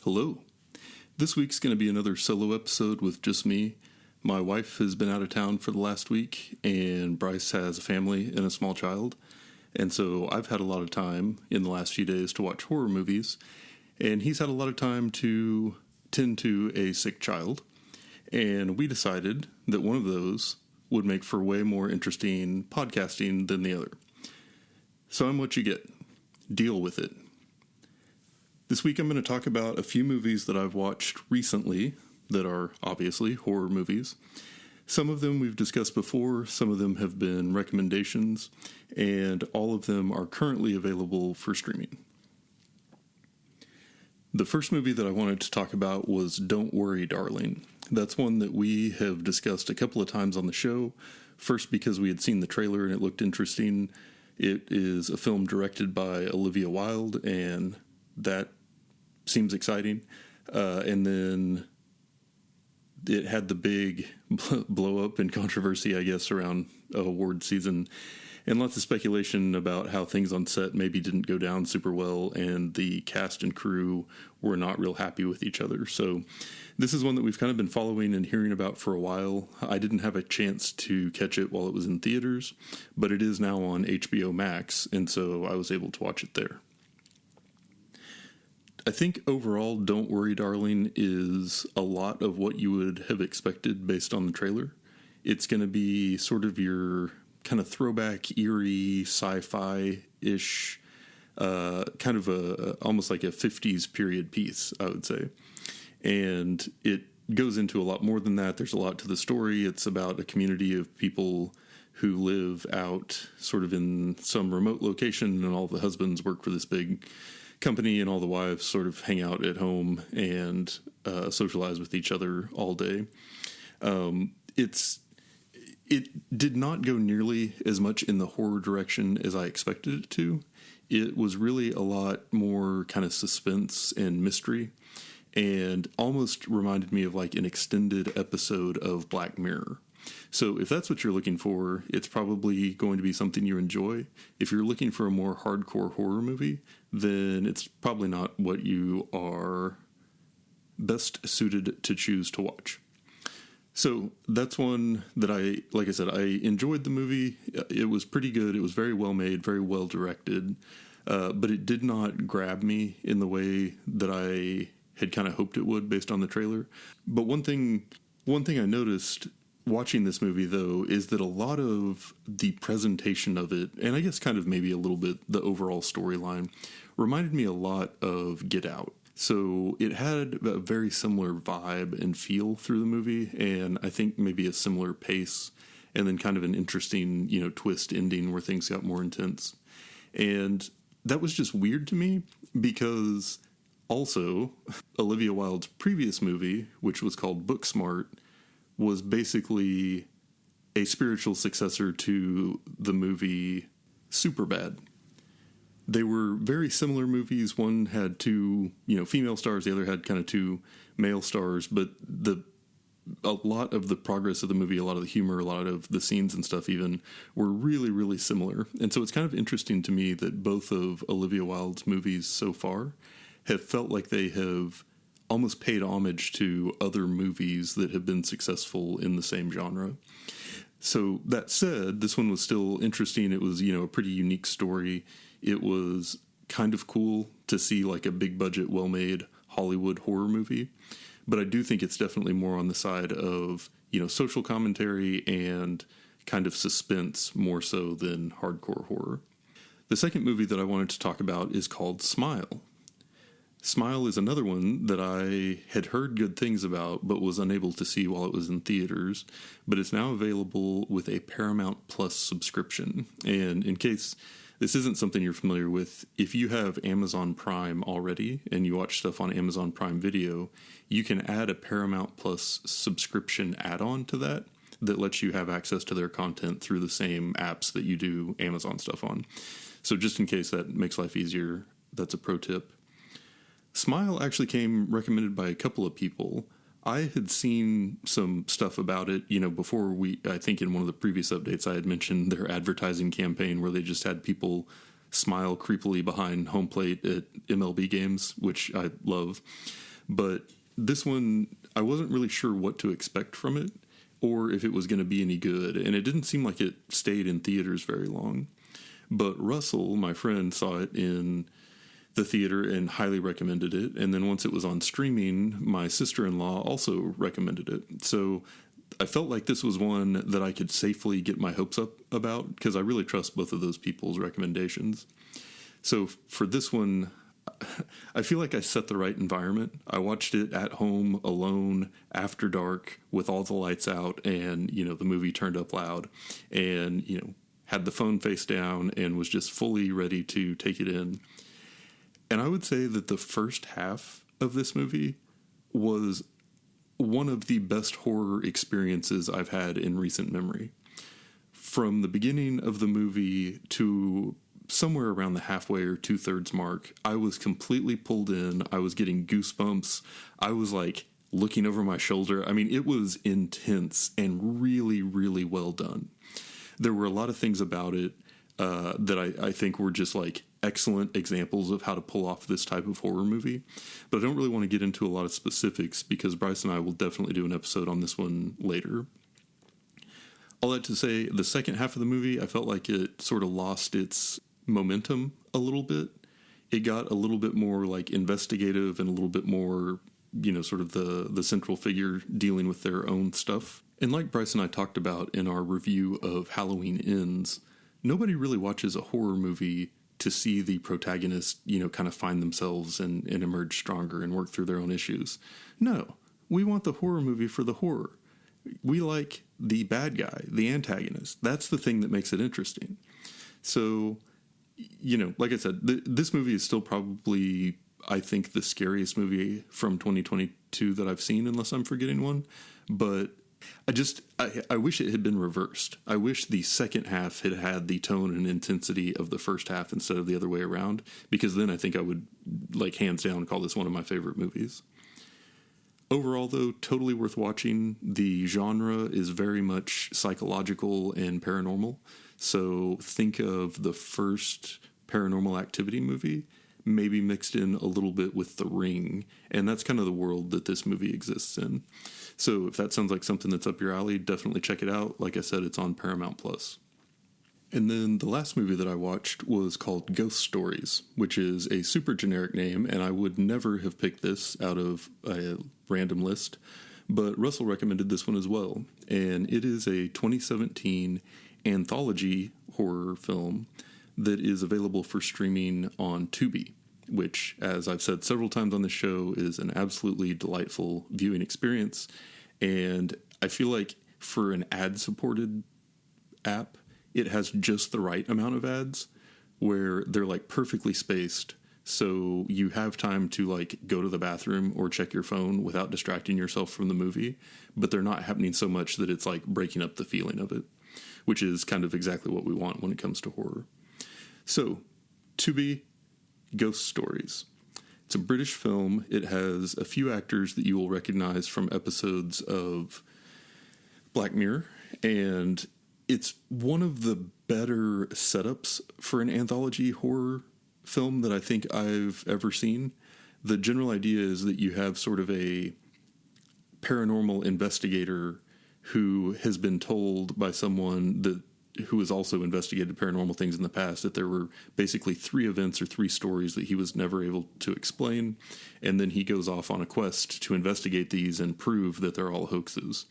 Hello. This week's going to be another solo episode with just me. My wife has been out of town for the last week, and Bryce has a family and a small child. And so I've had a lot of time in the last few days to watch horror movies, and he's had a lot of time to tend to a sick child. And we decided that one of those would make for way more interesting podcasting than the other. So I'm what you get. Deal with it. This week I'm going to talk about a few movies that I've watched recently that are obviously horror movies. Some of them we've discussed before, some of them have been recommendations, and all of them are currently available for streaming. The first movie that I wanted to talk about was Don't Worry, Darling. That's one that we have discussed a couple of times on the show. First because we had seen the trailer and it looked interesting. It is a film directed by Olivia Wilde, and that seems exciting. And then it had the big blow up and controversy, I guess, around award season, and lots of speculation about how things on set maybe didn't go down super well, and the cast and crew were not real happy with each other. So this is one that we've kind of been following and hearing about for a while. I didn't have a chance to catch it while it was in theaters, but it is now on HBO Max, and so I was able to watch it there. I think overall, Don't Worry, Darling is a lot of what you would have expected based on the trailer. It's going to be sort of your kind of throwback, eerie, sci-fi-ish, kind of almost like a 50s period piece, I would say. And it goes into a lot more than that. There's a lot to the story. It's about a community of people who live out sort of in some remote location, and all the husbands work for this big company, and all the wives sort of hang out at home and socialize with each other all day. It did not go nearly as much in the horror direction as I expected it to. It was really a lot more kind of suspense and mystery, and almost reminded me of like an extended episode of Black Mirror. So if that's what you're looking for, it's probably going to be something you enjoy. If you're looking for a more hardcore horror movie, then it's probably not what you are best suited to choose to watch. So that's one that like I said, I enjoyed the movie. It was pretty good. It was very well made, very well directed, but it did not grab me in the way that I had kind of hoped it would based on the trailer. But one thing I noticed watching this movie, though, is that a lot of the presentation of it, and I guess kind of maybe a little bit the overall storyline, reminded me a lot of Get Out. So it had a very similar vibe and feel through the movie, and I think maybe a similar pace, and then kind of an interesting, twist ending where things got more intense. And that was just weird to me, because also Olivia Wilde's previous movie, which was called Booksmart, was basically a spiritual successor to the movie Superbad. They were very similar movies. One had two, female stars. The other had kind of two male stars. But a lot of the progress of the movie, a lot of the humor, a lot of the scenes and stuff even, were really, really similar. And so it's kind of interesting to me that both of Olivia Wilde's movies so far have felt like they have almost paid homage to other movies that have been successful in the same genre. So that said, this one was still interesting. It was, a pretty unique story. It was kind of cool to see like a big budget, well-made Hollywood horror movie. But I do think it's definitely more on the side of, social commentary and kind of suspense more so than hardcore horror. The second movie that I wanted to talk about is called Smile. Smile is another one that I had heard good things about, but was unable to see while it was in theaters. But it's now available with a Paramount Plus subscription. And in case this isn't something you're familiar with, if you have Amazon Prime already and you watch stuff on Amazon Prime Video, you can add a Paramount Plus subscription add-on to that lets you have access to their content through the same apps that you do Amazon stuff on. So just in case that makes life easier, that's a pro tip. Smile actually came recommended by a couple of people. I had seen some stuff about it, before I think in one of the previous updates I had mentioned their advertising campaign where they just had people smile creepily behind home plate at MLB games, which I love. But this one, I wasn't really sure what to expect from it or if it was going to be any good, and it didn't seem like it stayed in theaters very long. But Russell, my friend, saw it in the theater and highly recommended it. And then once it was on streaming, my sister-in-law also recommended it. So I felt like this was one that I could safely get my hopes up about because I really trust both of those people's recommendations. So for this one, I feel like I set the right environment. I watched it at home, alone, after dark, with all the lights out, and, the movie turned up loud, and, had the phone face down and was just fully ready to take it in. And I would say that the first half of this movie was one of the best horror experiences I've had in recent memory. From the beginning of the movie to somewhere around the halfway or 2/3 mark, I was completely pulled in. I was getting goosebumps. I was like looking over my shoulder. I mean, it was intense and really, really well done. There were a lot of things about it that I think were just like excellent examples of how to pull off this type of horror movie. But I don't really want to get into a lot of specifics because Bryce and I will definitely do an episode on this one later. All that to say, the second half of the movie, I felt like it sort of lost its momentum a little bit. It got a little bit more like investigative and a little bit more, sort of the central figure dealing with their own stuff. And like Bryce and I talked about in our review of Halloween Ends, nobody really watches a horror movie to see the protagonist, kind of find themselves and emerge stronger and work through their own issues. No, we want the horror movie for the horror. We like the bad guy, the antagonist. That's the thing that makes it interesting. So, like I said, this movie is still probably, I think, the scariest movie from 2022 that I've seen, unless I'm forgetting one. But I wish it had been reversed. I wish the second half had had the tone and intensity of the first half instead of the other way around, because then I think I would, like, hands down call this one of my favorite movies. Overall, though, totally worth watching. The genre is very much psychological and paranormal. So think of the first Paranormal Activity movie, maybe mixed in a little bit with The Ring. And that's kind of the world that this movie exists in. So if that sounds like something that's up your alley, definitely check it out. Like I said, it's on Paramount+. And then the last movie that I watched was called Ghost Stories, which is a super generic name, and I would never have picked this out of a random list, but Russell recommended this one as well. And it is a 2017 anthology horror film that is available for streaming on Tubi, which, as I've said several times on the show, is an absolutely delightful viewing experience. And I feel like for an ad-supported app, it has just the right amount of ads where they're like perfectly spaced. So you have time to like go to the bathroom or check your phone without distracting yourself from the movie, but they're not happening so much that it's like breaking up the feeling of it, which is kind of exactly what we want when it comes to horror. So, Tubi, Ghost Stories. It's a British film. It has a few actors that you will recognize from episodes of Black Mirror, and it's one of the better setups for an anthology horror film that I think I've ever seen. The general idea is that you have sort of a paranormal investigator who has been told by someone who has also investigated paranormal things in the past that there were basically 3 events or 3 stories that he was never able to explain, and then he goes off on a quest to investigate these and prove that they're all hoaxes.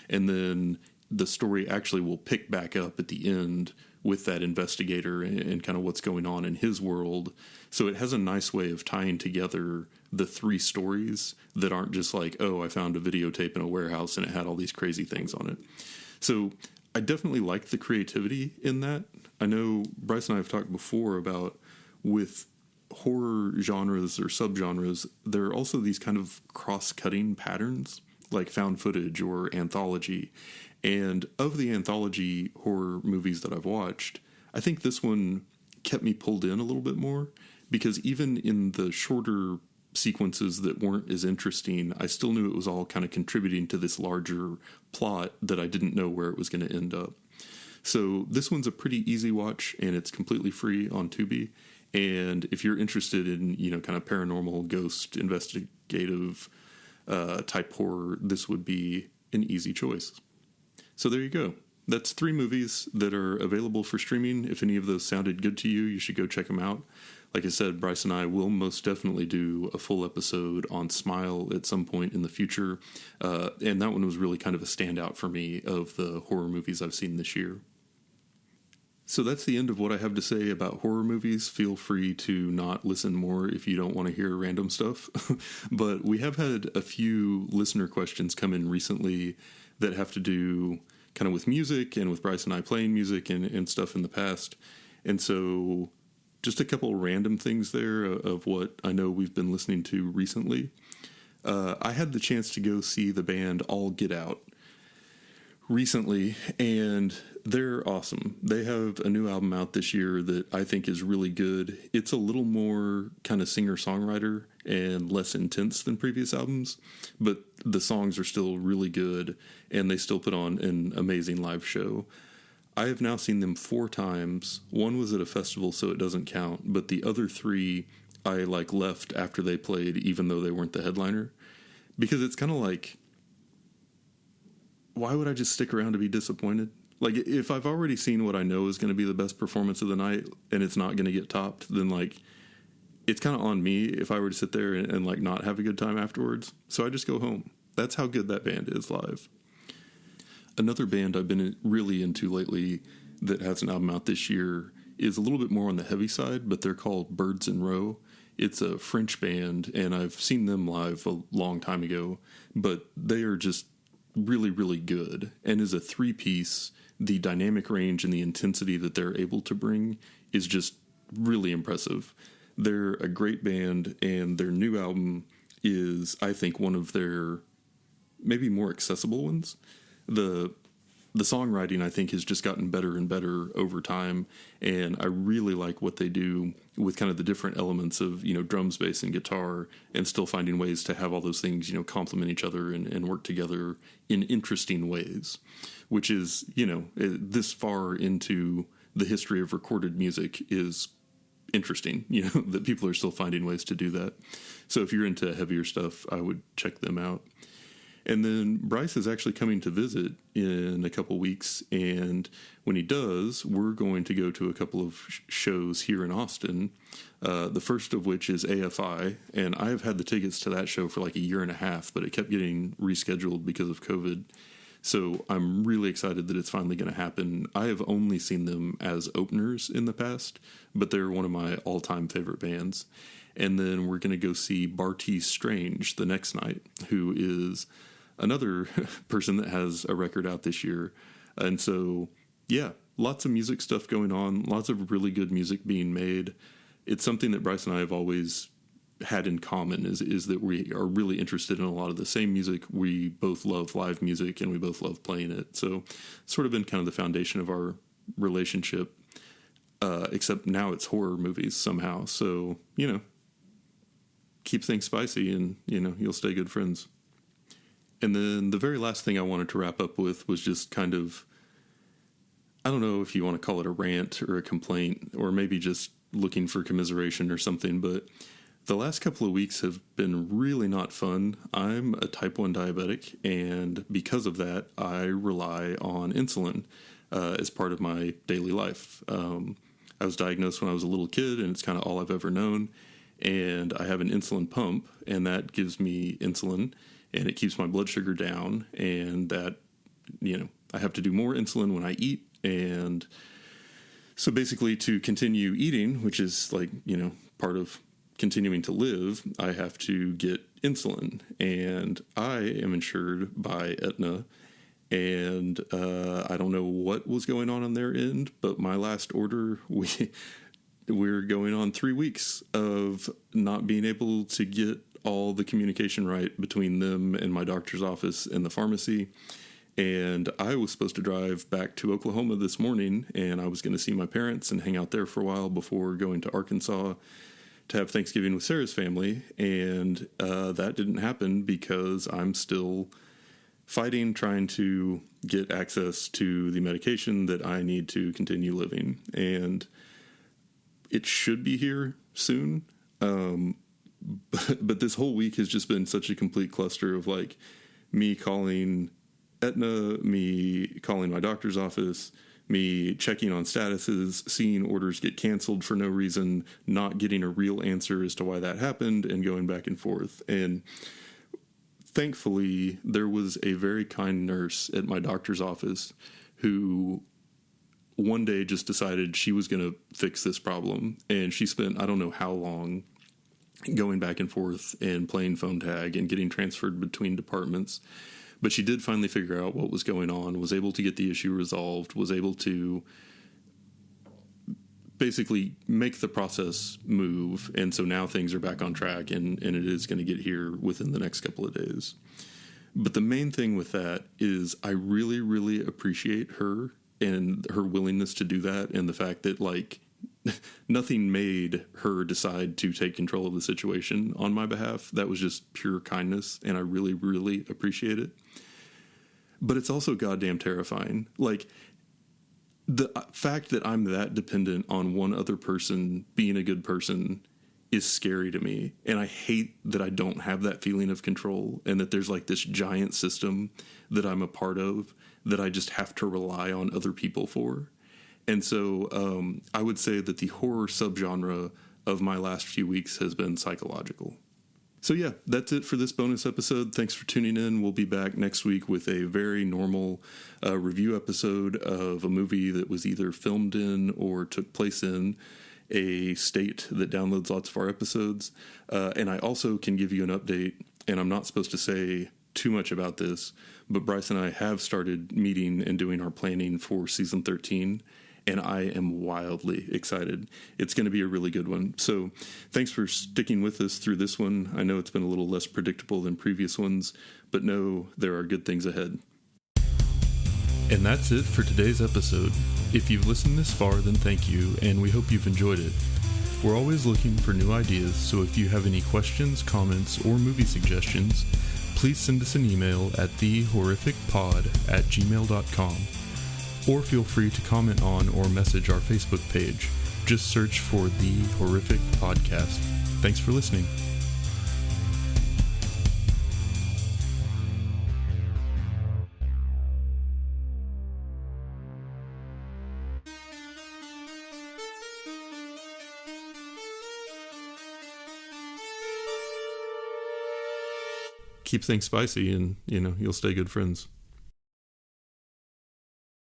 And then the story actually will pick back up at the end with that investigator and kind of what's going on in his world. So it has a nice way of tying together the 3 stories that aren't just like, oh, I found a videotape in a warehouse and it had all these crazy things on it. So I definitely like the creativity in that. I know Bryce and I have talked before about with horror genres or subgenres, there are also these kind of cross-cutting patterns like found footage or anthology. And of the anthology horror movies that I've watched, I think this one kept me pulled in a little bit more, because even in the shorter sequences that weren't as interesting, I still knew it was all kind of contributing to this larger plot that I didn't know where it was going to end up. So this one's a pretty easy watch, and it's completely free on Tubi. And if you're interested in, kind of paranormal, ghost, investigative type horror, this would be an easy choice. So there you go. That's 3 movies that are available for streaming. If any of those sounded good to you, you should go check them out. Like I said, Bryce and I will most definitely do a full episode on Smile at some point in the future. And that one was really kind of a standout for me of the horror movies I've seen this year. So that's the end of what I have to say about horror movies. Feel free to not listen more if you don't want to hear random stuff. But we have had a few listener questions come in recently that have to do kind of with music and with Bryce and I playing music and stuff in the past. And so just a couple random things there of what I know we've been listening to recently. I had the chance to go see the band All Get Out recently, and they're awesome. They have a new album out this year that I think is really good. It's a little more kind of singer-songwriter and less intense than previous albums, but the songs are still really good, and they still put on an amazing live show. I have now seen them 4 times. One was at a festival, so it doesn't count, but the other 3 I left after they played, even though they weren't the headliner, because it's kind of like, why would I just stick around to be disappointed? Like, if I've already seen what I know is going to be the best performance of the night and it's not going to get topped, then, it's kind of on me if I were to sit there and not have a good time afterwards. So I just go home. That's how good that band is live. Another band I've been really into lately that has an album out this year is a little bit more on the heavy side, but they're called Birds in Row. It's a French band, and I've seen them live a long time ago, but they are just really, really good. And as a 3-piece, the dynamic range and the intensity that they're able to bring is just really impressive. They're a great band, and their new album is, I think, one of their maybe more accessible ones. The songwriting, I think, has just gotten better and better over time, and I really like what they do with kind of the different elements of, drums, bass, and guitar, and still finding ways to have all those things, complement each other and work together in interesting ways, which is, this far into the history of recorded music is interesting, that people are still finding ways to do that. So if you're into heavier stuff, I would check them out. And then Bryce is actually coming to visit in a couple weeks, and when he does, we're going to go to a couple of shows here in Austin, the first of which is AFI, and I have had the tickets to that show for a year and a half, but it kept getting rescheduled because of COVID. So I'm really excited that it's finally going to happen. I have only seen them as openers in the past, but they're one of my all-time favorite bands. And then we're going to go see Barty Strange the next night, who is another person that has a record out this year. And so, yeah, lots of music stuff going on, lots of really good music being made. It's something that Bryce and I have always had in common is that we are really interested in a lot of the same music. We both love live music, and we both love playing it. So it's sort of been kind of the foundation of our relationship, except now it's horror movies somehow. So, keep things spicy, and, you'll stay good friends. And then the very last thing I wanted to wrap up with was just kind of, I don't know if you want to call it a rant or a complaint, or maybe just looking for commiseration or something, but the last couple of weeks have been really not fun. I'm a type 1 diabetic, and because of that, I rely on insulin as part of my daily life. I was diagnosed when I was a little kid, and it's kind of all I've ever known, and I have an insulin pump, and that gives me insulin, and it keeps my blood sugar down, and that, I have to do more insulin when I eat, and so basically to continue eating, which is part of continuing to live, I have to get insulin, and I am insured by Aetna, and I don't know what was going on their end, but my last order, we're going on 3 weeks of not being able to get all the communication right between them and my doctor's office and the pharmacy. And I was supposed to drive back to Oklahoma this morning, and I was going to see my parents and hang out there for a while before going to Arkansas to have Thanksgiving with Sarah's family. And that didn't happen because I'm still fighting, trying to get access to the medication that I need to continue living. And it should be here soon. But this whole week has just been such a complete cluster of like me calling Aetna, me calling my doctor's office, me checking on statuses, seeing orders get canceled for no reason, not getting a real answer as to why that happened, and going back and forth. And thankfully, there was a very kind nurse at my doctor's office who one day just decided she was going to fix this problem. And she spent, I don't know how long, going back and forth and playing phone tag and getting transferred between departments. But she did finally figure out what was going on, was able to get the issue resolved, was able to basically make the process move. And so now things are back on track, and it is going to get here within the next couple of days. But the main thing with that is I really, really appreciate her and her willingness to do that, and the fact that, like, nothing made her decide to take control of the situation on my behalf. That was just pure kindness, and I really, really appreciate it. But it's also goddamn terrifying. Like, the fact that I'm that dependent on one other person being a good person is scary to me. And I hate that I don't have that feeling of control, and that there's like this giant system that I'm a part of that I just have to rely on other people for. And so I would say that the horror subgenre of my last few weeks has been psychological. So yeah, that's it for this bonus episode. Thanks for tuning in. We'll be back next week with a very normal review episode of a movie that was either filmed in or took place in a state that downloads lots of our episodes. And I also can give you an update, and I'm not supposed to say too much about this, but Bryce and I have started meeting and doing our planning for season 13. And I am wildly excited. It's going to be a really good one. So thanks for sticking with us through this one. I know it's been a little less predictable than previous ones, but know there are good things ahead. And that's it for today's episode. If you've listened this far, then thank you, and we hope you've enjoyed it. We're always looking for new ideas, so if you have any questions, comments, or movie suggestions, please send us an email at thehorrificpod@gmail.com. Or feel free to comment on or message our Facebook page. Just search for The Horrific Podcast. Thanks for listening. Keep things spicy, and, you'll stay good friends.